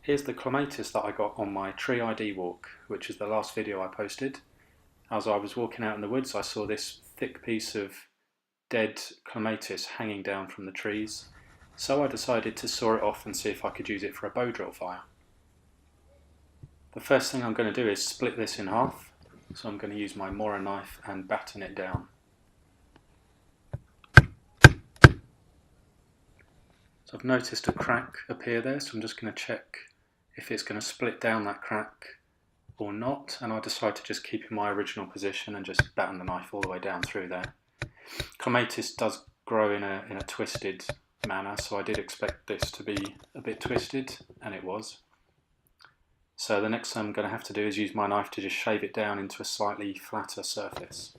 Here's the clematis that I got on my tree ID walk, which is the last video I posted. As I was walking out in the woods, I saw this thick piece of dead clematis hanging down from the trees, so I decided to saw it off and see if I could use it for a bow drill fire. The first thing I'm going to do is split this in half, so I'm going to use my Mora knife and batten it down. So I've noticed a crack appear there, so I'm just going to check if it's going to split down that crack or not, and I decide to just keep in my original position and just batten the knife all the way down through there. Clematis does grow in a twisted manner, so I did expect this to be a bit twisted, and it was. So the next thing I'm going to have to do is use my knife to just shave it down into a slightly flatter surface.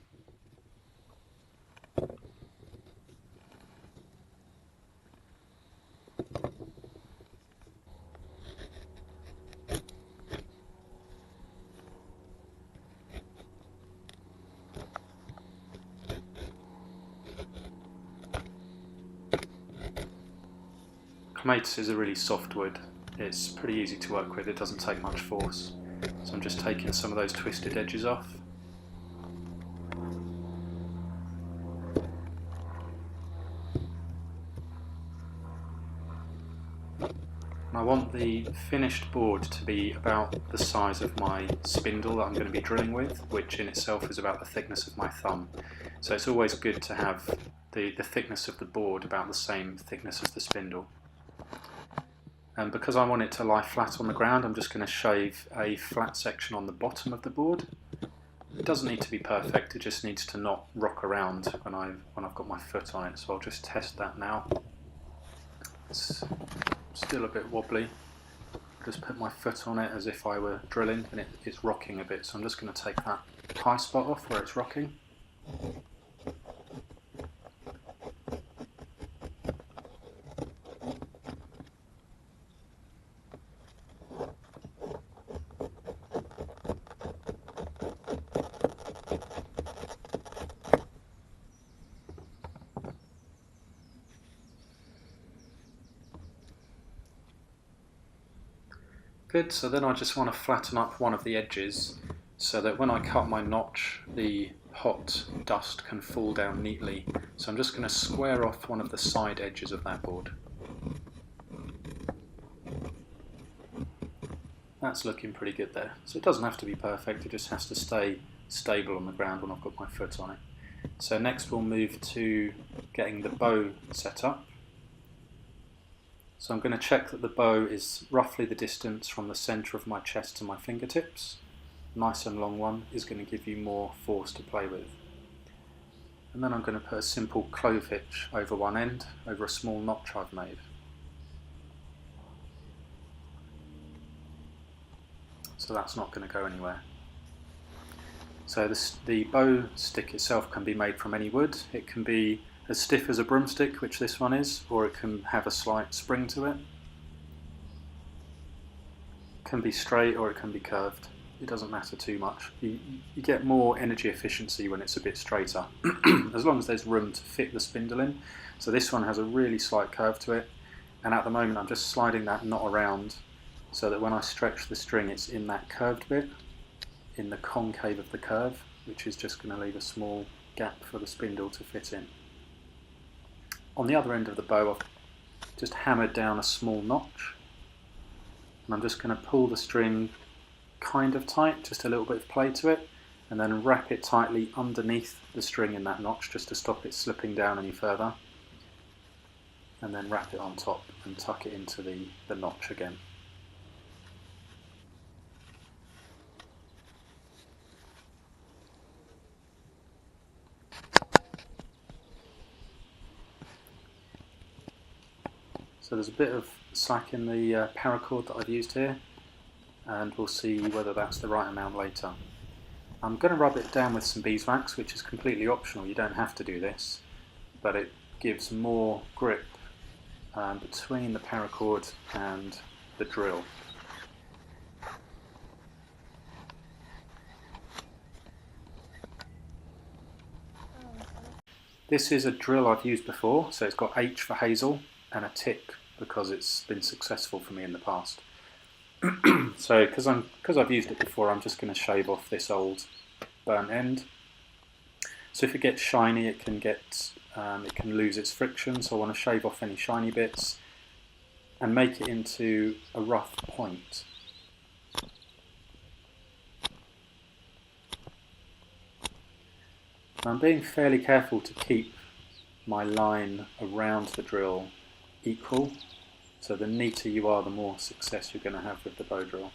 Clematis is a really soft wood. It's pretty easy to work with, it doesn't take much force. So I'm just taking some of those twisted edges off. And I want the finished board to be about the size of my spindle that I'm going to be drilling with, which in itself is about the thickness of my thumb. So it's always good to have the thickness of the board about the same thickness as the spindle. And because I want it to lie flat on the ground, I'm just going to shave a flat section on the bottom of the board. It doesn't need to be perfect, it just needs to not rock around when I've got my foot on it. So I'll just test that now. It's still a bit wobbly. Just put my foot on it as if I were drilling, and it's rocking a bit. So I'm just going to take that high spot off where it's rocking. Good, so then I just want to flatten up one of the edges so that when I cut my notch, the hot dust can fall down neatly. So I'm just going to square off one of the side edges of that board. That's looking pretty good there. So it doesn't have to be perfect, it just has to stay stable on the ground when I've got my foot on it. So next we'll move to getting the bow set up. So I'm going to check that the bow is roughly the distance from the centre of my chest to my fingertips. Nice and long one is going to give you more force to play with. And then I'm going to put a simple clove hitch over one end, over a small notch I've made. So that's not going to go anywhere. So the bow stick itself can be made from any wood. It can be as stiff as a broomstick, which this one is, or it can have a slight spring to it. It can be straight or it can be curved. It doesn't matter too much. You get more energy efficiency when it's a bit straighter, as long as there's room to fit the spindle in. So this one has a really slight curve to it, and at the moment I'm just sliding that knot around so that when I stretch the string it's in that curved bit, in the concave of the curve, which is just going to leave a small gap for the spindle to fit in. On the other end of the bow I've just hammered down a small notch, and I'm just going to pull the string kind of tight, just a little bit of play to it, and then wrap it tightly underneath the string in that notch just to stop it slipping down any further, and then wrap it on top and tuck it into the notch again. So there's a bit of slack in the paracord that I've used here, and we'll see whether that's the right amount later. I'm going to rub it down with some beeswax, which is completely optional, you don't have to do this, but it gives more grip between the paracord and the drill. This is a drill I've used before, so it's got H for hazel and a tick because it's been successful for me in the past. So because I've used it before, I'm just going to shave off this old burnt end. So if it gets shiny, it can lose its friction. So I want to shave off any shiny bits and make it into a rough point. Now I'm being fairly careful to keep my line around the drill equal. So the neater you are, the more success you're going to have with the bow drill.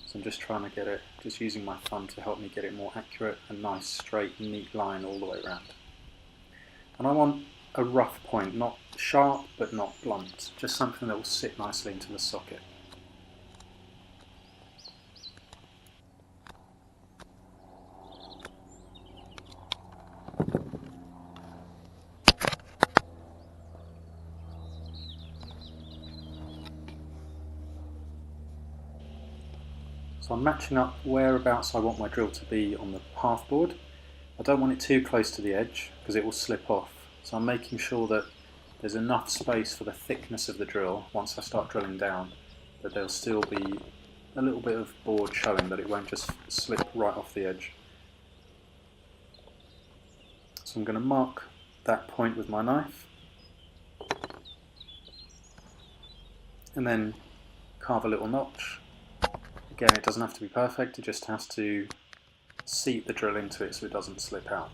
So I'm just trying to get it, just using my thumb to help me get it more accurate, a nice straight neat line all the way around. And I want a rough point, not sharp but not blunt, just something that will sit nicely into the socket. So I'm matching up whereabouts I want my drill to be on the hearthboard. I don't want it too close to the edge because it will slip off. So I'm making sure that there's enough space for the thickness of the drill once I start drilling down, that there'll still be a little bit of board showing, that it won't just slip right off the edge. So I'm going to mark that point with my knife and then carve a little notch. Again, it doesn't have to be perfect, it just has to seat the drill into it so it doesn't slip out.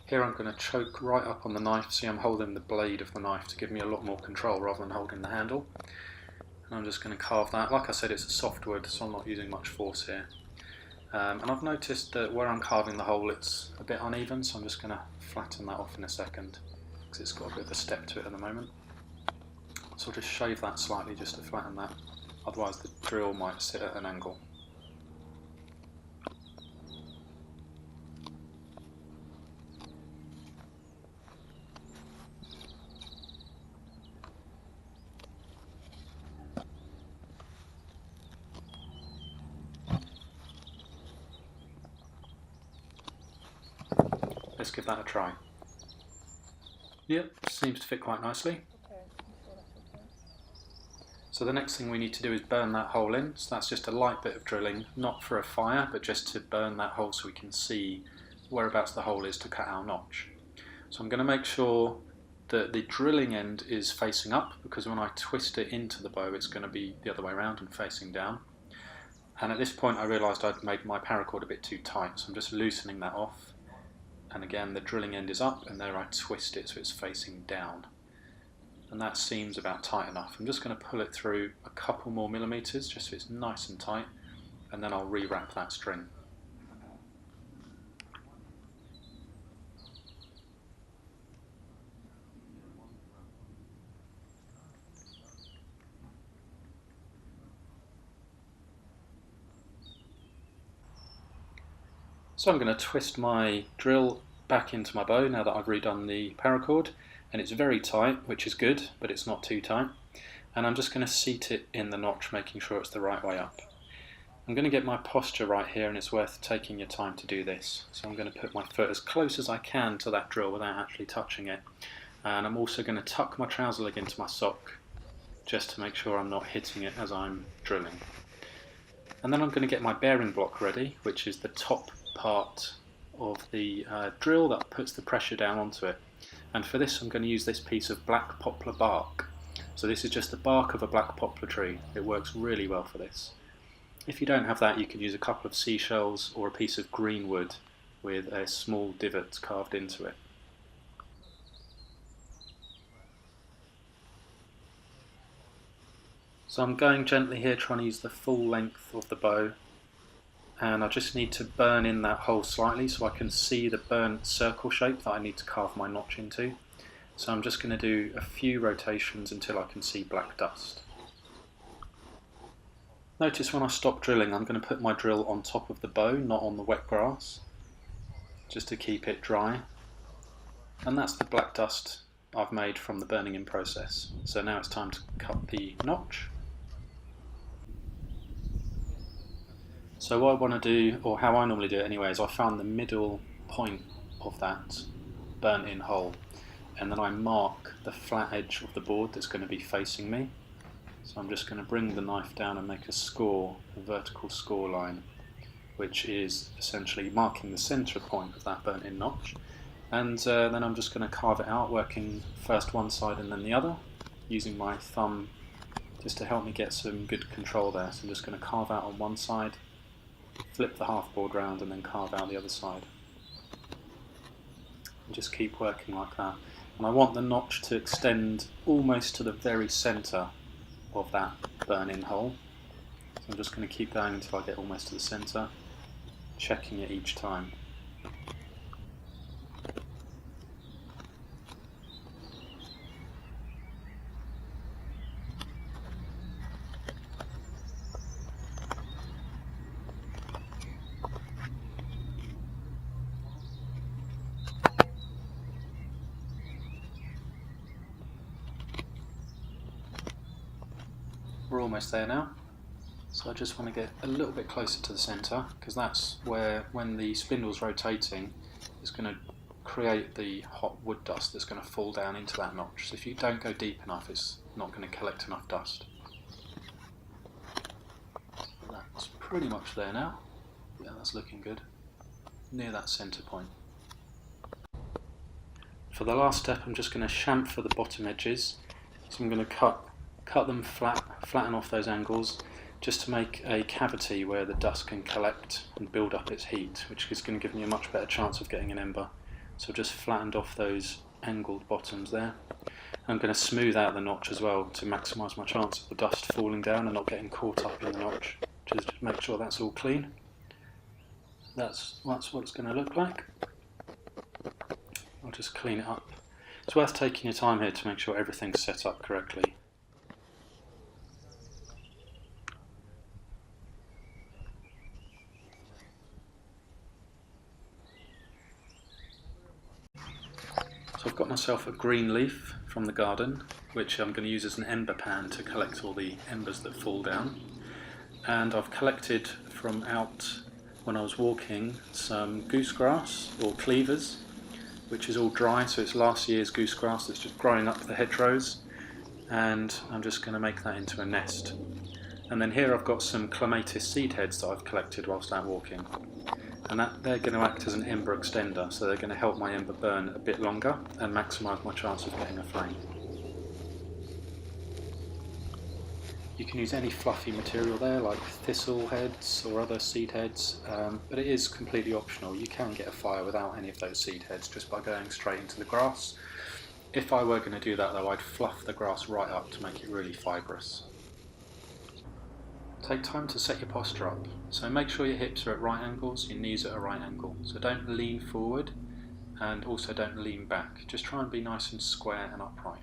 Here I'm going to choke right up on the knife. See, I'm holding the blade of the knife to give me a lot more control rather than holding the handle. And I'm just going to carve that. Like I said, it's a soft wood, so I'm not using much force here. And I've noticed that where I'm carving the hole, it's a bit uneven, so I'm just going to flatten that off in a second, because it's got a bit of a step to it at the moment. So I'll just shave that slightly just to flatten that, otherwise the drill might sit at an angle. Let's give that a try. Yep, seems to fit quite nicely. So the next thing we need to do is burn that hole in. So that's just a light bit of drilling, not for a fire, but just to burn that hole so we can see whereabouts the hole is to cut our notch. So I'm going to make sure that the drilling end is facing up, because when I twist it into the bow it's going to be the other way around and facing down. And at this point I realised I'd made my paracord a bit too tight, so I'm just loosening that off. And again, the drilling end is up, and there I twist it so it's facing down. And that seems about tight enough. I'm just going to pull it through a couple more millimetres just so it's nice and tight, and then I'll rewrap that string. So I'm going to twist my drill back into my bow now that I've redone the paracord, and it's very tight, which is good, but it's not too tight. And I'm just going to seat it in the notch, making sure it's the right way up. I'm going to get my posture right here, and it's worth taking your time to do this. So I'm going to put my foot as close as I can to that drill without actually touching it. And I'm also going to tuck my trouser leg into my sock, just to make sure I'm not hitting it as I'm drilling. And then I'm going to get my bearing block ready, which is the top part of the drill that puts the pressure down onto it. And for this I'm going to use this piece of black poplar bark. So this is just the bark of a black poplar tree. It works really well for this. If you don't have that, you can use a couple of seashells or a piece of green wood with a small divot carved into it. So I'm going gently here, trying to use the full length of the bow, and I just need to burn in that hole slightly so I can see the burnt circle shape that I need to carve my notch into. So I'm just going to do a few rotations until I can see black dust. Notice when I stop drilling, I'm going to put my drill on top of the bow, not on the wet grass, just to keep it dry. And that's the black dust I've made from the burning in process. So now it's time to cut the notch. So what I want to do, or how I normally do it anyway, is I found the middle point of that burnt in hole, and then I mark the flat edge of the board that's going to be facing me. So I'm just going to bring the knife down and make a score, a vertical score line, which is essentially marking the centre point of that burnt in notch. And then I'm just going to carve it out, working first one side and then the other, using my thumb just to help me get some good control there. So I'm just going to carve out on one side, flip the half board round and then carve out the other side. And just keep working like that. And I want the notch to extend almost to the very centre of that burn-in hole. So I'm just going to keep going until I get almost to the centre, checking it each time. We're almost there now, so I just want to get a little bit closer to the centre, because that's where, when the spindle's rotating, it's going to create the hot wood dust that's going to fall down into that notch. So if you don't go deep enough, it's not going to collect enough dust. So that's pretty much there now. Yeah, that's looking good. Near that centre point. For the last step, I'm just going to chamfer the bottom edges. So I'm going to cut them flat, flatten off those angles, just to make a cavity where the dust can collect and build up its heat, which is going to give me a much better chance of getting an ember. So I've just flattened off those angled bottoms there. I'm going to smooth out the notch as well to maximise my chance of the dust falling down and not getting caught up in the notch. Just make sure that's all clean. That's what it's going to look like. I'll just clean it up. It's worth taking your time here to make sure everything's set up correctly. So I've got myself a green leaf from the garden, which I'm going to use as an ember pan to collect all the embers that fall down. And I've collected from out when I was walking some goosegrass or cleavers, which is all dry, so it's last year's goosegrass that's just growing up the hedgerows, and I'm just going to make that into a nest. And then here I've got some clematis seed heads that I've collected whilst out walking, and they're going to act as an ember extender, so they're going to help my ember burn a bit longer and maximise my chance of getting a flame. You can use any fluffy material there, like thistle heads or other seed heads, but it is completely optional. You can get a fire without any of those seed heads just by going straight into the grass. If I were going to do that though, I'd fluff the grass right up to make it really fibrous. Take time to set your posture up. So make sure your hips are at right angles, your knees are at a right angle. So don't lean forward and also don't lean back. Just try and be nice and square and upright.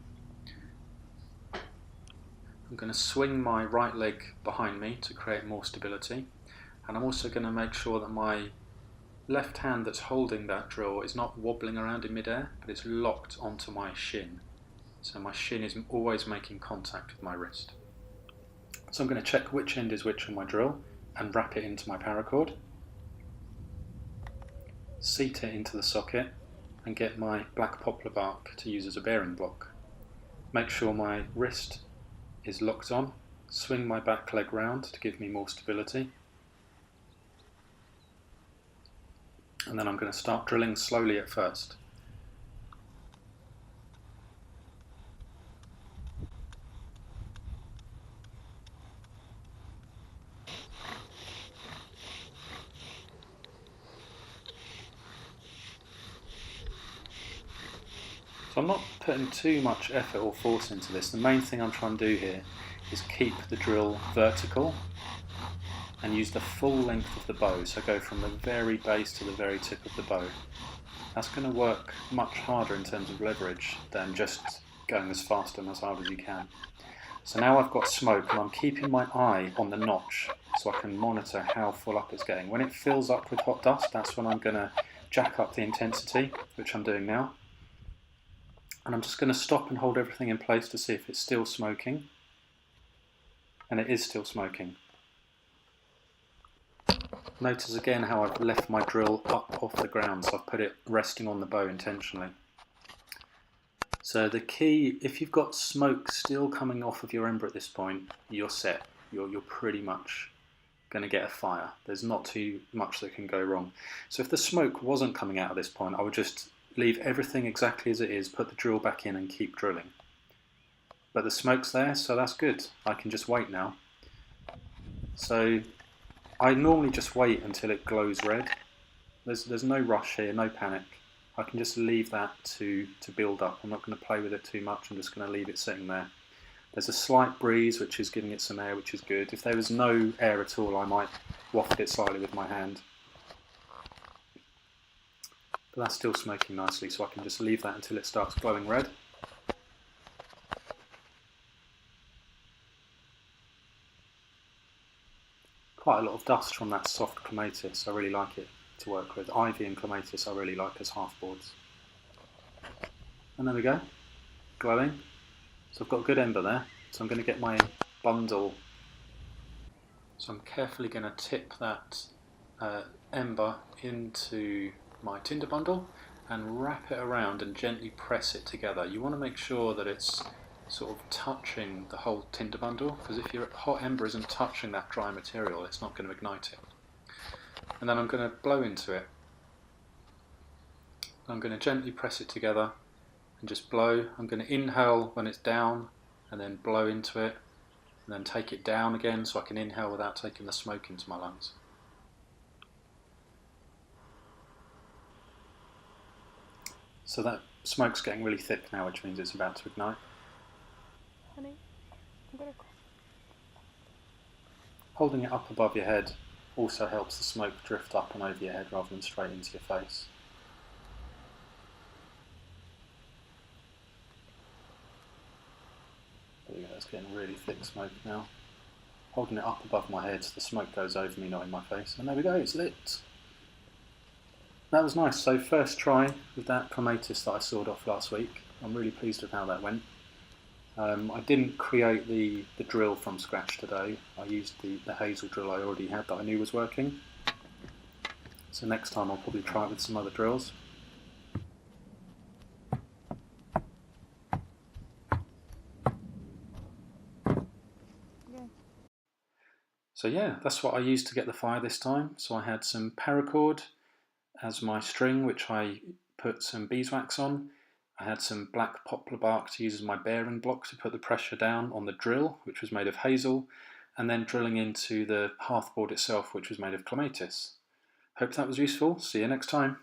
I'm going to swing my right leg behind me to create more stability, and I'm also going to make sure that my left hand that's holding that drill is not wobbling around in midair, but it's locked onto my shin. So my shin is always making contact with my wrist. So I'm going to check which end is which on my drill and wrap it into my paracord, seat it into the socket and get my black poplar bark to use as a bearing block. Make sure my wrist is locked on, swing my back leg round to give me more stability, and then I'm going to start drilling slowly at first. So I'm not putting too much effort or force into this. The main thing I'm trying to do here is keep the drill vertical and use the full length of the bow. So go from the very base to the very tip of the bow. That's going to work much harder in terms of leverage than just going as fast and as hard as you can. So now I've got smoke and I'm keeping my eye on the notch so I can monitor how full up it's getting. When it fills up with hot dust, that's when I'm going to jack up the intensity, which I'm doing now. And I'm just going to stop and hold everything in place to see if it's still smoking. And it is still smoking. Notice again how I've left my drill up off the ground, so I've put it resting on the bow intentionally. So the key, if you've got smoke still coming off of your ember at this point, you're set. You're pretty much going to get a fire. There's not too much that can go wrong. So if the smoke wasn't coming out at this point, I would just leave everything exactly as it is, put the drill back in and keep drilling. But the smoke's there, so that's good. I can just wait now. So I normally just wait until it glows red. There's no rush here, no panic. I can just leave that to build up. I'm not going to play with it too much, I'm just going to leave it sitting there. There's a slight breeze which is giving it some air, which is good. If there was no air at all, I might waft it slightly with my hand. But that's still smoking nicely, so I can just leave that until it starts glowing red. Quite a lot of dust from that soft clematis, I really like it to work with. Ivy and clematis I really like as half boards. And there we go, glowing. So I've got a good ember there, so I'm going to get my bundle. So I'm carefully going to tip that ember into my tinder bundle and wrap it around and gently press it together. You want to make sure that it's sort of touching the whole tinder bundle, because if your hot ember isn't touching that dry material, it's not going to ignite it. And then I'm going to blow into it. I'm going to gently press it together and just blow. I'm going to inhale when it's down and then blow into it and then take it down again so I can inhale without taking the smoke into my lungs. So that smoke's getting really thick now, which means it's about to ignite. Honey, I'm gonna... Holding it up above your head also helps the smoke drift up and over your head rather than straight into your face. There we go, it's getting really thick smoke now. Holding it up above my head so the smoke goes over me, not in my face. And there we go, it's lit. That was nice. So first try with that clematis that I sawed off last week. I'm really pleased with how that went. I didn't create the drill from scratch today. I used the hazel drill I already had that I knew was working. So next time I'll probably try it with some other drills. So yeah, that's what I used to get the fire this time. So I had some paracord as my string, which I put some beeswax on. I had some black poplar bark to use as my bearing block to put the pressure down on the drill, which was made of hazel, and then drilling into the hearth board itself, which was made of clematis. Hope that was useful. See you next time.